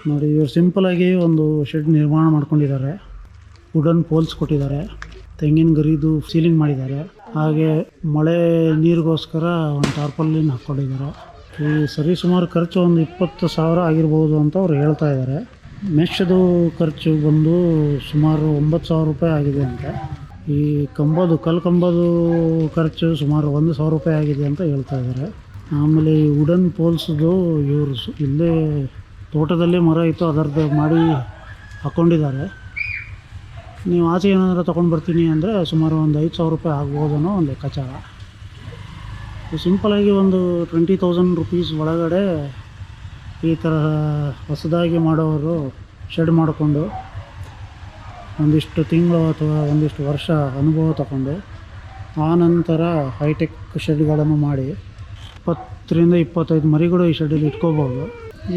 ನೋಡಿ, ಇವರು ಸಿಂಪಲಾಗಿ ಒಂದು ಶೆಡ್ ನಿರ್ಮಾಣ ಮಾಡ್ಕೊಂಡಿದ್ದಾರೆ. ವುಡನ್ ಪೋಲ್ಸ್ ಕೊಟ್ಟಿದ್ದಾರೆ, ತೆಂಗಿನ ಗರಿದು ಸೀಲಿಂಗ್ ಮಾಡಿದ್ದಾರೆ, ಹಾಗೆ ಮಳೆ ನೀರಿಗೋಸ್ಕರ ಒಂದು ಟಾರ್ಪಲಿನ್ ಹಾಕ್ಕೊಂಡಿದ್ದಾರೆ. ಈ ಸರಿ ಸುಮಾರು ಖರ್ಚು ಒಂದು 20,000 ಆಗಿರ್ಬೋದು ಅಂತ ಅವ್ರು ಹೇಳ್ತಾ ಇದ್ದಾರೆ. ಮೆಶ್ದು ಖರ್ಚು ಬಂದು ಸುಮಾರು 9,000 ರೂಪಾಯಿ ಆಗಿದೆ ಅಂತ. ಈ ಕಲ್ಲು ಕಂಬದು ಖರ್ಚು ಸುಮಾರು 1,000 ರೂಪಾಯಿ ಆಗಿದೆ ಅಂತ ಹೇಳ್ತಾ ಇದ್ದಾರೆ. ಆಮೇಲೆ ಈ ವುಡನ್ ಪೋಲ್ಸ್ದು ಇವರು ಇಲ್ಲೇ ತೋಟದಲ್ಲೇ ಮರ ಇತ್ತು, ಅದರದ್ದು ಮಾಡಿ ಹಾಕ್ಕೊಂಡಿದ್ದಾರೆ. ನೀವು ಆಚೆ ಏನಾದರೂ ತೊಗೊಂಡು ಬರ್ತೀನಿ ಅಂದರೆ ಸುಮಾರು ಒಂದು 5,000 ರೂಪಾಯಿ ಆಗ್ಬೋದು ಅನ್ನೋ ಒಂದು ಲೆಕ್ಕಾಚಾರ. ಸಿಂಪಲಾಗಿ ಒಂದು 20,000 ರುಪೀಸ್ ಒಳಗಡೆ ಈ ಥರ ಹೊಸದಾಗಿ ಮಾಡೋರು ಶೆಡ್ ಮಾಡಿಕೊಂಡು ಒಂದಿಷ್ಟು ತಿಂಗಳು ಅಥವಾ ಒಂದಿಷ್ಟು ವರ್ಷ ಅನುಭವ ತಗೊಂಡು ಆನಂತರ ಹೈಟೆಕ್ ಶೆಡ್ಗಳನ್ನು ಮಾಡಿ 20ರಿಂದ 25 ಮರಿಗಳು ಈ ಶೆಡ್ಡಲ್ಲಿ ಇಟ್ಕೋಬೋದು.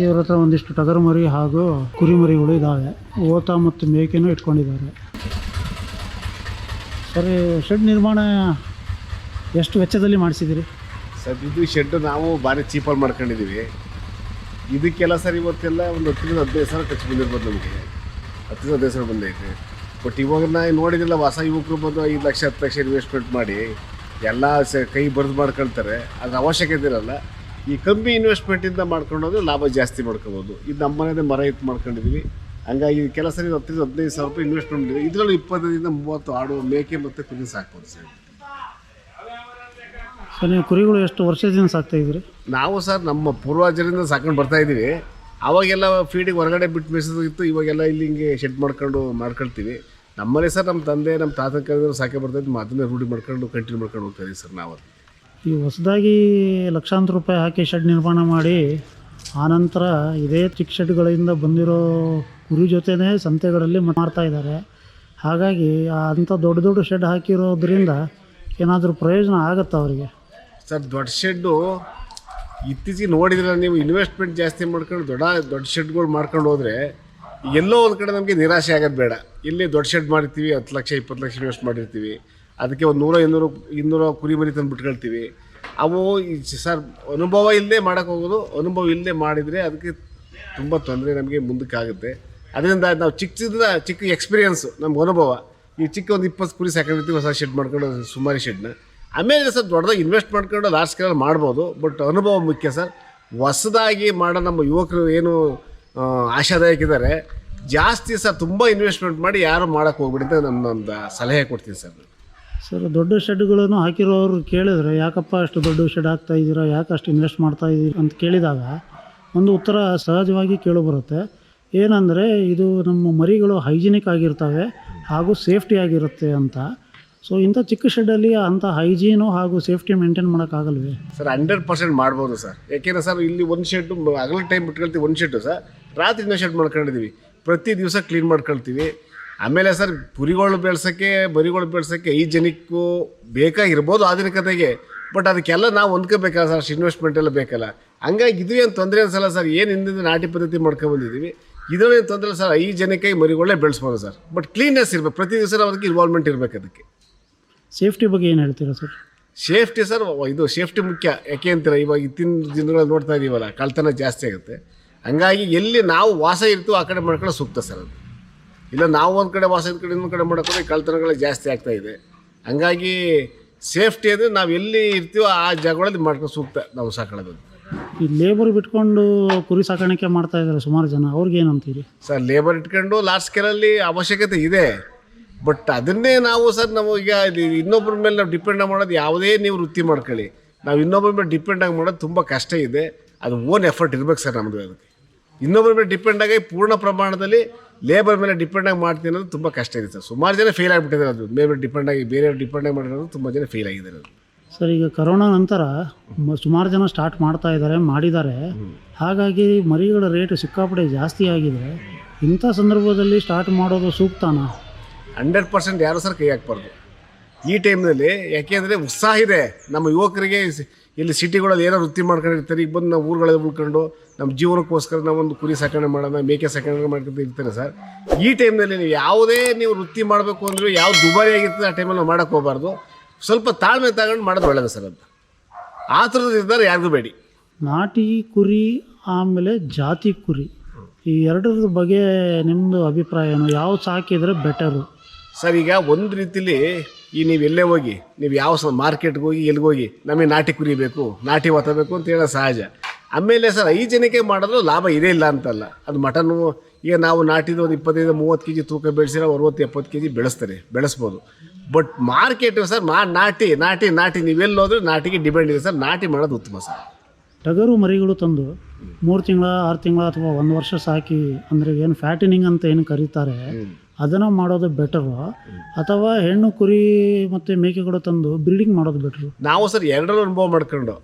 ಇವ್ರ ಹತ್ರ ಒಂದಿಷ್ಟು ಟಗರು ಮರಿ ಹಾಗೂ ಕುರಿ ಮರಿಗಳು ಇದ್ದಾವೆ. ಓತ ಮತ್ತು ಮೇಕೆನೂ ಇಟ್ಕೊಂಡಿದ್ದಾರೆ. ಸರಿ, ಶೆಡ್ ನಿರ್ಮಾಣ ಎಷ್ಟು ವೆಚ್ಚದಲ್ಲಿ ಮಾಡಿಸಿದ್ದೀರಿ ಸರ್? ಇದು ಶೆಡ್ ನಾವು ಭಾರಿ ಚೀಪಲ್ಲಿ ಮಾಡ್ಕೊಂಡಿದ್ದೀವಿ. ಇದಕ್ಕೆಲ್ಲ ಸರ್ ಇವತ್ತೆಲ್ಲ ಒಂದು 10,000-15,000 ಖರ್ಚು ಬಂದಿರ್ಬೋದು ನಮಗೆ. 10,000-15,000 ಬಂದೈತೆ. ಬಟ್ ಇವಾಗ ನಾವು ನೋಡಿದಿಲ್ಲ, ಹೊಸ ಯುವಕರು ಬಂದು 5 ಲಕ್ಷ 10 ಲಕ್ಷ ಇನ್ವೆಸ್ಟ್ಮೆಂಟ್ ಮಾಡಿ ಎಲ್ಲ ಕೈ ಬರೆದು ಮಾಡ್ಕೊಳ್ತಾರೆ. ಅದ್ರ ಅವಶ್ಯಕತೆ ಇರಲ್ಲ. ಈ ಕಮ್ಮಿ ಇನ್ವೆಸ್ಟ್ಮೆಂಟಿಂದ ಮಾಡ್ಕೊಂಡೋದ್ರೆ ಲಾಭ ಜಾಸ್ತಿ ಮಾಡ್ಕೋಬೋದು. ಇದು ನಮ್ಮ ಮನೆಯದೇ ಮರ ಇತ್ತು ಮಾಡ್ಕೊಂಡಿದ್ದೀವಿ. ಹಂಗಾಗಿ ಕೆಲಸ 10,000-15,000 ರೂಪಾಯಿ ಇನ್ವೆಸ್ಟ್ಮೆಂಟ್ ಇದೆ. ಇದರಲ್ಲಿ 20ರಿಂದ 30 ಆಡು ಮೇಕೆ ಮತ್ತು ಕುರಿ ಸಾಕ್ಬೋದು ಸರ್. ಸರ್, ನೀವು ಕುರಿಗಳು ಎಷ್ಟು ವರ್ಷದಿಂದ ಸಾಕ್ತಾಯಿದ್ದೀರಿ? ನಾವು ಸರ್ ನಮ್ಮ ಪೂರ್ವಜರಿಂದ ಸಾಕೊಂಡು ಬರ್ತಾಯಿದ್ದೀವಿ. ಅವಾಗೆಲ್ಲ ಫೀಡಿಗೆ ಹೊರಗಡೆ ಬಿಟ್ಟು ಮೇಯಿಸೋದಿತ್ತು. ಇವಾಗೆಲ್ಲ ಇಲ್ಲಿ ಹಿಂಗೆ ಶೆಡ್ ಮಾಡ್ಕೊಳ್ತೀವಿ. ನಮ್ಮಲ್ಲಿ ಸರ್ ನಮ್ಮ ತಂದೆ ನಮ್ಮ ತಾತನ ಕಾಲದಲ್ಲಿ ಸಾಕೆ ಬರ್ತಾಯಿದ್ದು, ಅದನ್ನೇ ರೂಢಿ ಮಾಡ್ಕೊಂಡು ಕಂಟಿನ್ಯೂ ಮಾಡ್ಕೊಂಡು ಹೋಗ್ತಾಯಿದ್ದೀವಿ ಸರ್ ನಾವು. ಈ ಹೊಸದಾಗಿ ಲಕ್ಷಾಂತರ ರೂಪಾಯಿ ಹಾಕಿ ಶೆಡ್ ನಿರ್ಮಾಣ ಮಾಡಿ ಆನಂತರ ಇದೇ ಚಿಕ್ಕ ಶೆಡ್ಗಳಿಂದ ಬಂದಿರೋ ಕುರಿ ಜೊತೆನೇ ಸಂತೆಗಳಲ್ಲಿ ಮಾರ್ತಾ ಇದ್ದಾರೆ. ಹಾಗಾಗಿ ಅಂಥ ದೊಡ್ಡ ದೊಡ್ಡ ಶೆಡ್ ಹಾಕಿರೋದ್ರಿಂದ ಏನಾದರೂ ಪ್ರಯೋಜನ ಆಗುತ್ತಾ ಅವರಿಗೆ? ಸರ್, ದೊಡ್ಡ ಶೆಡ್ಡು ಇತ್ತೀಚೆಗೆ ನೋಡಿದ್ರೆ ನೀವು ಇನ್ವೆಸ್ಟ್ಮೆಂಟ್ ಜಾಸ್ತಿ ಮಾಡ್ಕೊಂಡು ದೊಡ್ಡ ಶೆಡ್ಗಳು ಮಾಡ್ಕೊಂಡು ಹೋದರೆ ಎಲ್ಲೋ ಒಂದು ಕಡೆ ನಮಗೆ ನಿರಾಶೆ ಆಗೋದು ಬೇಡ. ಇಲ್ಲಿ ದೊಡ್ಡ ಶೆಡ್ ಮಾಡಿರ್ತೀವಿ, 10 ಲಕ್ಷ 20 ಲಕ್ಷ ಇನ್ವೆಸ್ಟ್ ಮಾಡಿರ್ತೀವಿ. ಅದಕ್ಕೆ ಒಂದು 100-200 ಕುರಿ ಮರಿ ತಂದು ಬಿಟ್ಕೊಳ್ತೀವಿ. ಅವು ಸರ್ ಅನುಭವ ಇಲ್ಲದೆ ಮಾಡೋಕ್ಕೆ ಹೋಗೋದು. ಅನುಭವ ಇಲ್ಲದೆ ಮಾಡಿದರೆ ಅದಕ್ಕೆ ತುಂಬ ತೊಂದರೆ ನಮಗೆ ಮುಂದಕ್ಕೆ ಆಗುತ್ತೆ. ಅದರಿಂದ ನಾವು ಚಿಕ್ಕ ಎಕ್ಸ್ಪೀರಿಯನ್ಸು ನಮ್ಗೆ ಅನುಭವ. ಈ ಚಿಕ್ಕ ಒಂದು 20 ಕುರಿ ಸಾಕೊಂಡಿರ್ತೀವಿ, ಹೊಸ ಶೆಡ್ ಮಾಡ್ಕೊಂಡು ಸುಮಾರು ಶೆಡ್ನ. ಆಮೇಲೆ ಸರ್ ದೊಡ್ಡದಾಗಿ ಇನ್ವೆಸ್ಟ್ ಮಾಡ್ಕೊಂಡು ಲಾರ್ಜ್ ಸ್ಕೇಲಲ್ಲಿ ಮಾಡ್ಬೋದು. ಬಟ್ ಅನುಭವ ಮುಖ್ಯ ಸರ್. ಹೊಸದಾಗಿ ಮಾಡೋ ನಮ್ಮ ಯುವಕರು ಏನು ಆಶಾದಾಯಕಿದ್ದಾರೆ, ಜಾಸ್ತಿ ಸರ್ ತುಂಬ ಇನ್ವೆಸ್ಟ್ಮೆಂಟ್ ಮಾಡಿ ಯಾರು ಮಾಡೋಕ್ಕೆ ಹೋಗ್ಬಿಡಿ ಅಂತ ನಮ್ಮೊಂದು ಸಲಹೆ ಕೊಡ್ತೀನಿ ಸರ್. ಸರ್, ದೊಡ್ಡ ಶೆಡ್ಗಳನ್ನು ಹಾಕಿರೋರು ಕೇಳಿದ್ರೆ ಯಾಕಪ್ಪ ಅಷ್ಟು ದೊಡ್ಡ ಶೆಡ್ ಹಾಕ್ತಾ ಇದ್ದೀರಾ, ಯಾಕೆ ಅಷ್ಟು ಇನ್ವೆಸ್ಟ್ ಮಾಡ್ತಾ ಇದ್ದೀರಿ ಅಂತ ಕೇಳಿದಾಗ ಒಂದು ಉತ್ತರ ಸಹಜವಾಗಿ ಕೇಳಿಬರುತ್ತೆ. ಏನಂದರೆ ಇದು ನಮ್ಮ ಮರಿಗಳು ಹೈಜಿನಿಕ್ ಆಗಿರ್ತವೆ ಹಾಗೂ ಸೇಫ್ಟಿ ಆಗಿರುತ್ತೆ ಅಂತ. ಸೊ ಇಂಥ ಚಿಕ್ಕ ಶೆಡ್ಡಲ್ಲಿ ಅಂಥ ಹೈಜೀನು ಹಾಗೂ ಸೇಫ್ಟಿ ಮೇಂಟೈನ್ ಮಾಡೋಕ್ಕಾಗಲ್ವೇ ಸರ್? 100% ಮಾಡ್ಬೋದು ಸರ್. ಯಾಕೆಂದರೆ ಸರ್ ಇಲ್ಲಿ ಒಂದು ಶೆಡ್ಡು ಹಗಲ ಟೈಮ್ ಬಿಟ್ಕೊಳ್ತೀವಿ, ಒಂದು ಶೆಡ್ಡು ಸರ್ ರಾತ್ರಿ ಇನ್ನೊಂದು ಶೆಡ್ ಮಾಡ್ಕೊಂಡಿದ್ದೀವಿ. ಪ್ರತಿ ದಿವಸ ಕ್ಲೀನ್ ಮಾಡ್ಕೊಳ್ತೀವಿ. ಆಮೇಲೆ ಸರ್ ಮರಿಗಳು ಬೆಳೆಸೋಕ್ಕೆ 5 ಜನಕ್ಕೂ ಬೇಕಾಗಿರ್ಬೋದು ಆಧುನಿಕತೆಗೆ. ಬಟ್ ಅದಕ್ಕೆಲ್ಲ ನಾವು ಹೊಂದ್ಕೋಬೇಕಲ್ಲ ಸರ್, ಅಷ್ಟು ಇನ್ವೆಸ್ಟ್ಮೆಂಟ್ ಎಲ್ಲ ಬೇಕಲ್ಲ. ಹಂಗಾಗಿ ಇದು ಏನು ತೊಂದರೆ ಅನಿಸಲ್ಲ ಸರ್. ಏನು ಹಿಂದಿನ ನಾಟಿ ಪದ್ಧತಿ ಮಾಡ್ಕೊಂಡ್ಬಂದಿದ್ದೀವಿ, ಇದರಲ್ಲಿ ತೊಂದರೆ ಸರ್. 5 ಜನಕ್ಕೆ ಮರಿಗಳೇ ಬೆಳೆಸ್ಬೋದು ಸರ್. ಬಟ್ ಕ್ಲೀನ್ನೆಸ್ ಇರಬೇಕು, ಪ್ರತಿ ದಿವಸ ಅದಕ್ಕೆ ಇನ್ವಾಲ್ವ್ಮೆಂಟ್ ಇರಬೇಕು. ಅದಕ್ಕೆ ಸೇಫ್ಟಿ ಬಗ್ಗೆ ಏನು ಹೇಳ್ತೀರಾ ಸರ್? ಸೇಫ್ಟಿ ಸರ್, ಇದು ಸೇಫ್ಟಿ ಮುಖ್ಯ. ಯಾಕೆ ಅಂತೀರ, ಇವಾಗ ಇತ್ತಿನ ದಿನಗಳಲ್ಲಿ ನೋಡ್ತಾ ಇದ್ದೀವಲ್ಲ, ಕಳ್ತನ ಜಾಸ್ತಿ ಆಗುತ್ತೆ. ಹಂಗಾಗಿ ಎಲ್ಲಿ ನಾವು ವಾಸ ಇರ್ತೀವೋ ಆ ಕಡೆ ಮಾಡ್ಕೊಳ್ಳೋ ಸೂಕ್ತ ಸರ್. ಅದು ಇಲ್ಲ ನಾವು ಒಂದು ಕಡೆ ವಾಸ ಕಡೆ ಇನ್ನೊಂದು ಕಡೆ ಮಾಡೋಕ್ಕೋದ್ರೆ ಕಳ್ತನಗಳು ಜಾಸ್ತಿ ಆಗ್ತಾಯಿದೆ. ಹಂಗಾಗಿ ಸೇಫ್ಟಿ ಅಂದರೆ ನಾವು ಎಲ್ಲಿ ಇರ್ತೀವೋ ಆ ಜಾಗಗಳಲ್ಲಿ ಮಾಡ್ಕೊಂಡು ಸೂಕ್ತ ನಾವು ಸಾಕೊಳ್ಳೋದು. ಈ ಲೇಬರ್ ಬಿಟ್ಕೊಂಡು ಕುರಿ ಸಾಕಾಣಿಕೆ ಮಾಡ್ತಾ ಇದ್ದಾರೆ ಸುಮಾರು ಜನ, ಅವ್ರಿಗೆ ಏನಂತೀರಿ ಸರ್? ಲೇಬರ್ ಇಟ್ಕೊಂಡು ಲಾರ್ಜ್ ಸ್ಕೇಲಲ್ಲಿ ಅವಶ್ಯಕತೆ ಇದೆ. ಬಟ್ ಅದನ್ನೇ ನಾವು ಸರ್, ನಾವು ಈಗ ಇನ್ನೊಬ್ಬರ ಮೇಲೆ ನಾವು ಡಿಪೆಂಡ್ ಮಾಡೋದು, ಯಾವುದೇ ನೀವು ವೃತ್ತಿ ಮಾಡ್ಕೊಳ್ಳಿ, ನಾವು ಇನ್ನೊಬ್ಬರ ಮೇಲೆ ಡಿಪೆಂಡ್ ಆಗಿ ಮಾಡೋದು ತುಂಬ ಕಷ್ಟ ಇದೆ. ಅದು ಓನ್ ಎಫರ್ಟ್ ಇರ್ಬೇಕು ಸರ್ ನಮ್ಮದು. ಅದಕ್ಕೆ ಇನ್ನೊಬ್ಬರ ಮೇಲೆ ಡಿಪೆಂಡ್ ಆಗಿ ಪೂರ್ಣ ಪ್ರಮಾಣದಲ್ಲಿ ಲೇಬರ್ ಮೇಲೆ ಡಿಪೆಂಡ್ ಆಗಿ ಮಾಡ್ತೀನಿ ಅನ್ನೋದು ತುಂಬ ಕಷ್ಟ ಇದೆ ಸರ್. ಸುಮಾರು ಜನ ಫೇಲ್ ಆಗಿಬಿಟ್ಟಿದ್ದಾರೆ. ಅದು ಬೇರೆ ಡಿಪೆಂಡ್ ಆಗಿ ಮಾಡಿರೋದು ತುಂಬ ಜನ ಫೇಲ್ ಆಗಿದ್ದಾರೆ. ಅದು ಸರ್, ಈಗ ಕರೋನಾ ನಂತರ ಸುಮಾರು ಜನ ಸ್ಟಾರ್ಟ್ ಮಾಡಿದ್ದಾರೆ. ಹಾಗಾಗಿ ಮರಿಗಳ ರೇಟ್ ಸಿಕ್ಕಾಪಟ್ಟೆ ಜಾಸ್ತಿ ಆಗಿದೆ. ಇಂಥ ಸಂದರ್ಭದಲ್ಲಿ ಸ್ಟಾರ್ಟ್ ಮಾಡೋದು ಸೂಕ್ತನಾ? 100% ಯಾರು ಸರ್ ಕೈ ಹಾಕ್ಬಾರ್ದು ಈ ಟೈಮ್ನಲ್ಲಿ. ಯಾಕೆಂದರೆ ಉತ್ಸಾಹ ಇದೆ ನಮ್ಮ ಯುವಕರಿಗೆ. ಇಲ್ಲಿ ಸಿಟಿಗಳಲ್ಲಿ ಏನೋ ವೃತ್ತಿ ಮಾಡ್ಕೊಂಡಿರ್ತಾರೆ. ಈಗ ಬಂದು ನಾವು ಊರುಗಳಲ್ಲಿ ಉಳ್ಕೊಂಡು ನಮ್ಮ ಜೀವನಕ್ಕೋಸ್ಕರ ನಾವೊಂದು ಕುರಿ ಸಾಕಣೆ ಮಾಡೋಣ, ಮೇಕೆ ಸಾಕಣೆ ಮಾಡ್ಕೊಂಡು ಇರ್ತಾರೆ ಸರ್. ಈ ಟೈಮ್ನಲ್ಲಿ ನೀವು ವೃತ್ತಿ ಮಾಡಬೇಕು ಅಂದರೆ ಯಾವ್ದು ದುಬಾರಿ ಆಗಿರ್ತದೆ ಆ ಟೈಮಲ್ಲಿ ನಾವು ಮಾಡೋಕ್ಕೆ ಹೋಗಬಾರ್ದು. ಸ್ವಲ್ಪ ತಾಳ್ಮೆ ತಗೊಂಡು ಮಾಡೋದು ಒಳ್ಳೆಯದು ಸರ್. ಅದು ಆ ಥರದ ನಿರ್ಧಾರ ಯಾರಿಗೂ ಬೇಡಿ. ನಾಟಿ ಕುರಿ ಆಮೇಲೆ ಜಾತಿ ಕುರಿ, ಈ ಎರಡರ ಬಗ್ಗೆ ನಿಮ್ಮದು ಅಭಿಪ್ರಾಯ ಏನು? ಯಾವ ಸಾಕಿದರೆ ಬೆಟರು? ಸರ್ ಈಗ ಒಂದು ರೀತಿಲಿ ಈ ನೀವು ಎಲ್ಲೇ ಹೋಗಿ, ನೀವು ಯಾವ ಮಾರ್ಕೆಟ್ಗೆ ಹೋಗಿ ಎಲ್ಲಿಗೆ ಹೋಗಿ ನಮಗೆ ನಾಟಿ ಕುರಿ ಬೇಕು, ನಾಟಿ ಹೊತ್ತ ಬೇಕು ಅಂತ ಹೇಳೋ ಸಹಜ. ಆಮೇಲೆ ಸರ್ 5 ಜನಕ್ಕೆ ಮಾಡಿದ್ರು ಲಾಭ ಇದೇ ಇಲ್ಲ ಅಂತಲ್ಲ. ಅದು ಮಟನ್ನು ಈಗ ನಾವು ನಾಟಿದ ಒಂದು 25-30 kg ತೂಕ ಬೆಳೆಸಿರೋ 60-70 kg ಬೆಳೆಸ್ಬೋದು. ಬಟ್ ಮಾರ್ಕೆಟು ಸರ್ ನಾಟಿ ನಾಟಿ ನಾಟಿ ನೀವೆಲ್ಲೋದ್ರೂ ನಾಟಿಗೆ ಡಿಮ್ಯಾಂಡ್ ಇದೆ ಸರ್. ನಾಟಿ ಮಾಡೋದು ಉತ್ತಮ ಸರ್. ಟಗರು ಮರಿಗಳು ತಂದು 3 ತಿಂಗಳ 6 ತಿಂಗಳ ಅಥವಾ 1 ವರ್ಷ ಸಾಕಿ, ಅಂದರೆ ಏನು ಫ್ಯಾಟಿನಿಂಗ್ ಅಂತ ಏನು ಕರೀತಾರೆ, ಅದನ್ನು ಮಾಡೋದು ಬೆಟರು ಅಥವಾ ಹೆಣ್ಣು ಕುರಿ ಮತ್ತು ಮೇಕೆಗಳು ತಂದು ಬ್ರೀಡಿಂಗ್ ಮಾಡೋದು ಬೆಟ್ರು? ನಾವು ಸರ್ ಎರಡರಲ್ಲೂ ಅನುಭವ ಮಾಡ್ಕೊಂಡು,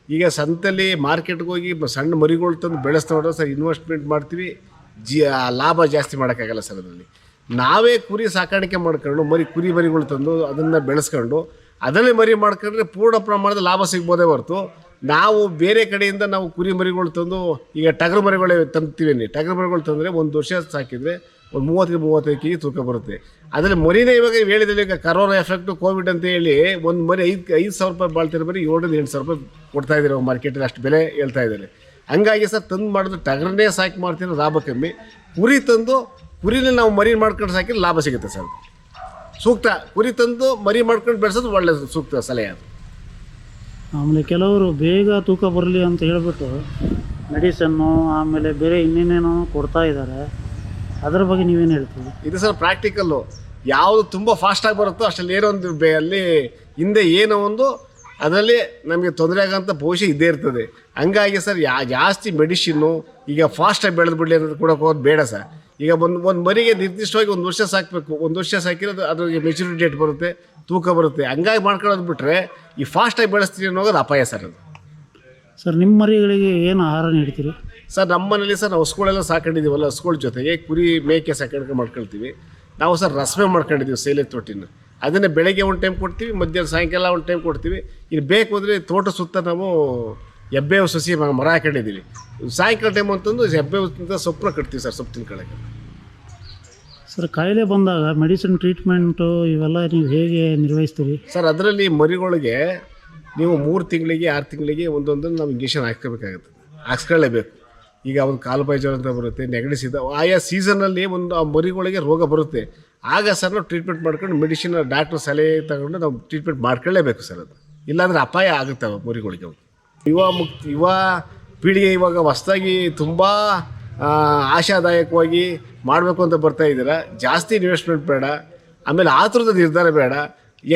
ಈಗ ಸಂತೆಯಲ್ಲಿ ಮಾರ್ಕೆಟ್ಗೆ ಹೋಗಿ ಸಣ್ಣ ಮರಿಗಳು ತಂದು ಬೆಳೆಸ್ತಾ ನೋಡೋ ಸರ್ ಇನ್ವೆಸ್ಟ್ಮೆಂಟ್ ಮಾಡ್ತೀವಿ, ಲಾಭ ಜಾಸ್ತಿ ಮಾಡೋಕ್ಕಾಗಲ್ಲ ಸರ್. ಅದರಲ್ಲಿ ನಾವೇ ಕುರಿ ಸಾಕಾಣಿಕೆ ಮಾಡ್ಕೊಂಡು ಕುರಿ ಮರಿಗಳು ತಂದು ಅದನ್ನು ಬೆಳೆಸ್ಕೊಂಡು ಅದನ್ನೇ ಮರಿ ಮಾಡ್ಕೊಂಡ್ರೆ ಪೂರ್ಣ ಪ್ರಮಾಣದ ಲಾಭ ಸಿಗ್ಬೋದೇ ಹೊರತು, ನಾವು ಬೇರೆ ಕಡೆಯಿಂದ ನಾವು ಕುರಿ ಮರಿಗಳು ತಂದು ಈಗ ಟಗರು ಮರಿಗಳೇ ತಂತೀವಿ. ಟಗರು ಮರಿಗಳು ತಂದರೆ 1 ವರ್ಷ ಸಾಕಿದರೆ ಒಂದು 30-35 kg ತೂಕ ಬರುತ್ತೆ. ಅದರಲ್ಲಿ ಮರಿನೇ ಇವಾಗ ಹೇಳಿದ್ರೆ ಈಗ ಕರೋನಾ ಎಫೆಕ್ಟು ಕೋವಿಡ್ ಅಂತ ಹೇಳಿ ಒಂದು ಮರಿ 5,000 ರೂಪಾಯಿ ಬಾಳ್ತಿರೋ ಮರಿ 7,000-8,000 ರೂಪಾಯಿ ಕೊಡ್ತಾ ಇದ್ದಾರೆ ಮಾರ್ಕೆಟಲ್ಲಿ, ಅಷ್ಟು ಬೆಲೆ ಹೇಳ್ತಾ ಇದ್ದಾರೆ. ಹಂಗಾಗಿ ಸರ್ ತಂದು ಮಾಡಿದ್ರೆ ಟಗರನ್ನೇ ಸಾಕಿ ಮಾಡ್ತಿರೋ ಲಾಭ ಕಮ್ಮಿ. ಕುರಿ ತಂದು ಕುರಿನೇ ನಾವು ಮರಿ ಮಾಡ್ಕೊಂಡು ಸಾಕಿದ್ರೆ ಲಾಭ ಸಿಗುತ್ತೆ ಸರ್. ಸೂಕ್ತ ಕುರಿ ತಂದು ಮರಿ ಮಾಡ್ಕೊಂಡು ಬೆಳೆಸೋದು ಒಳ್ಳೆ ಸೂಕ್ತ ಸಲಹೆ ಅದು. ಆಮೇಲೆ ಕೆಲವರು ಬೇಗ ತೂಕ ಬರಲಿ ಅಂತ ಹೇಳಿಬಿಟ್ಟು ಮೆಡಿಸನ್ನು ಆಮೇಲೆ ಬೇರೆ ಇನ್ನೇನೇನೋ ಕೊಡ್ತಾ ಇದ್ದಾರೆ, ಅದರ ಬಗ್ಗೆ ನೀವೇನು ಹೇಳ್ತೀವಿ? ಇದು ಸರ್ ಪ್ರಾಕ್ಟಿಕಲ್ಲು. ಯಾವುದು ತುಂಬ ಫಾಸ್ಟಾಗಿ ಬರುತ್ತೋ ಅಷ್ಟರಲ್ಲಿ ಏನೋ ಒಂದು ಅಲ್ಲಿ ಹಿಂದೆ ಏನೋ ಒಂದು ಅದರಲ್ಲಿ ನಮಗೆ ತೊಂದರೆ ಆಗೋಂಥ ಭವಿಷ್ಯ ಇದ್ದೇ ಇರ್ತದೆ. ಹಂಗಾಗಿ ಸರ್ ಜಾಸ್ತಿ ಮೆಡಿಸಿನ್ನು ಈಗ ಫಾಸ್ಟಾಗಿ ಬೆಳೆದು ಬಿಡಲಿ ಅನ್ನೋದು ಕೊಡೋಕೆ ಹೋಗೋದು ಬೇಡ ಸರ್. ಈಗ ಒಂದು ಮರಿಗೆ ನಿರ್ದಿಷ್ಟವಾಗಿ 1 ವರ್ಷ ಸಾಕಬೇಕು. 1 ವರ್ಷ ಸಾಕಿರೋದು ಅದ್ರಿಗೆ ಮೆಚುರಿಟಿ ಡೇಟ್ ಬರುತ್ತೆ, ತೂಕ ಬರುತ್ತೆ. ಹಂಗಾಗಿ ಮಾಡ್ಕೊಳ್ಳೋದು ಬಿಟ್ಟರೆ ಈ ಫಾಸ್ಟಾಗಿ ಬೆಳೆಸ್ತೀವಿ ಅನ್ನೋದು ಅಪಾಯ ಸರ್. ಅದು ಸರ್ ನಿಮ್ಮ ಮರಿಗಳಿಗೆ ಏನು ಆಹಾರ ನೀಡ್ತೀರಿ? ಸರ್ ನಮ್ಮ ಮನೇಲಿ ಸರ್ ನಾವು ಹಸುಗಳೆಲ್ಲ ಸಾಕೊಂಡಿದ್ದೀವಲ್ಲ, ಹಸುಗಳ ಜೊತೆಗೆ ಕುರಿ ಮೇಕೆ ಸಾಕಾಣಿಕೆ ಮಾಡ್ಕೊಳ್ತೀವಿ. ನಾವು ಸರ್ ರಸಮೆ ಮಾಡ್ಕೊಂಡಿದ್ದೀವಿ ಸೇಲೆ ತೊಟ್ಟಿನ. ಅದನ್ನೇ ಬೆಳಗ್ಗೆ ಒಂದು ಟೈಮ್ ಕೊಡ್ತೀವಿ, ಮಧ್ಯಾಹ್ನ ಸಾಯಂಕಾಲ ಒಂದು ಟೈಮ್ ಕೊಡ್ತೀವಿ. ಇಲ್ಲಿ ಬೇಕು ಅಂದರೆ ತೋಟ ಸುತ್ತ ನಾವು ಎಬ್ಬೇವು ಸಸಿ ಮರ ಹಾಕೊಂಡಿದ್ದೀವಿ. ಸಾಯಂಕಾಲ ಟೈಮ್ ಅಂತಂದು ಎಬ್ಬೇವು ಸೊಪ್ಪನ್ನ ಕಟ್ತೀವಿ ಸರ್, ಸೊಪ್ಪು ತಿನ್ಕೊಳ್ಳೋಕ್ಕೆ. ಸರ್ ಕಾಯಿಲೆ ಬಂದಾಗ ಮೆಡಿಸಿನ್ ಟ್ರೀಟ್ಮೆಂಟು ಇವೆಲ್ಲ ನೀವು ಹೇಗೆ ನಿರ್ವಹಿಸ್ತೀರಿ? ಸರ್ ಅದರಲ್ಲಿ ಮರಿಗಳಿಗೆ ನೀವು 3 ತಿಂಗಳಿಗೆ 6 ತಿಂಗಳಿಗೆ ಒಂದೊಂದನ್ನು ನಾವು ಇಂಜೆಕ್ಷನ್ ಹಾಕ್ಕೋಬೇಕಾಗುತ್ತೆ, ಹಾಕ್ಸ್ಕೊಳ್ಳೇಬೇಕು. ಈಗ ಒಂದು ಕಾಲುಬಾಯಿ ಜ್ವರ ಅಂತ ಬರುತ್ತೆ, ನೆಗಡಿ ಸೀದ ಆಯಾ ಸೀಸನಲ್ಲಿ ಒಂದು ಆ ಮರಿಗಳಿಗೆ ರೋಗ ಬರುತ್ತೆ. ಆಗ ಸರ್ ನಾವು ಟ್ರೀಟ್ಮೆಂಟ್ ಮಾಡ್ಕೊಂಡು ಮೆಡಿಸಿನ್ ಡಾಕ್ಟ್ರ್ ಸಲಹೆ ತಗೊಂಡು ನಾವು ಟ್ರೀಟ್ಮೆಂಟ್ ಮಾಡ್ಕೊಳ್ಳೇಬೇಕು ಸರ್. ಅದು ಇಲ್ಲಾಂದರೆ ಅಪಾಯ ಆಗುತ್ತೆ ಮರಿಗಳಿಗೆ. ಯುವ ಪೀಳಿಗೆ ಇವಾಗ ಹೊಸದಾಗಿ ತುಂಬ ಆಶಾದಾಯಕವಾಗಿ ಮಾಡಬೇಕು ಅಂತ ಬರ್ತಾ ಇದ್ದೀರಾ. ಜಾಸ್ತಿ ಇನ್ವೆಸ್ಟ್ಮೆಂಟ್ ಬೇಡ, ಆಮೇಲೆ ಆತುರದ ನಿರ್ಧಾರ ಬೇಡ,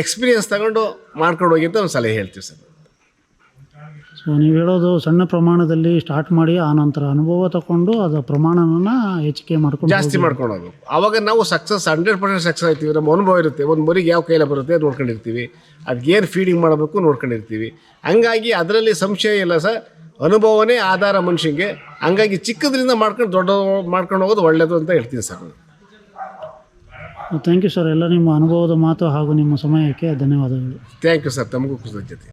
ಎಕ್ಸ್ಪೀರಿಯನ್ಸ್ ತಗೊಂಡು ಮಾಡ್ಕೊಂಡು ಹೋಗಿ ಅಂತ ಒಂದು ಸಲಹೆ ಹೇಳ್ತೀವಿ ಸರ್. ಸೊ ನೀವು ಹೇಳೋದು ಸಣ್ಣ ಪ್ರಮಾಣದಲ್ಲಿ ಸ್ಟಾರ್ಟ್ ಮಾಡಿ ಆನಂತರ ಅನುಭವ ತಗೊಂಡು ಅದರ ಪ್ರಮಾಣನ ಹೆಚ್ಚಿಗೆ ಮಾಡ್ಕೊಂಡು ಜಾಸ್ತಿ ಮಾಡ್ಕೊಂಡು ಹೋಗ್ಬೇಕು. ಆವಾಗ ನಾವು 100% ಸಕ್ಸಸ್ ಆಗ್ತೀವಿ. ನಮ್ಮ ಅನುಭವ ಇರುತ್ತೆ. ಒಂದು ಮರಿಗೆ ಯಾವ ಕೈಲ ಬರುತ್ತೆ ನೋಡ್ಕೊಂಡಿರ್ತೀವಿ, ಅದಕ್ಕೇನು ಫೀಡಿಂಗ್ ಮಾಡಬೇಕು ನೋಡ್ಕೊಂಡಿರ್ತೀವಿ. ಹಂಗಾಗಿ ಅದರಲ್ಲಿ ಸಂಶಯ ಇಲ್ಲ ಸರ್, ಅನುಭವನೇ ಆಧಾರ ಮನುಷ್ಯನಿಗೆ. ಹಂಗಾಗಿ ಚಿಕ್ಕದ್ರಿಂದ ಮಾಡ್ಕೊಂಡು ದೊಡ್ಡ ಮಾಡ್ಕೊಂಡು ಹೋಗೋದು ಒಳ್ಳೆಯದು ಅಂತ ಹೇಳ್ತೀನಿ ಸರ್. Thank you sir. ಎಲ್ಲ ನಿಮ್ಮ ಅನುಭವದ ಮಾತು ಹಾಗೂ ನಿಮ್ಮ ಸಮಯಕ್ಕೆ ಧನ್ಯವಾದಗಳು. Thank you sir. ತಮಗೂ ಕೃತಜ್ಞತೆ.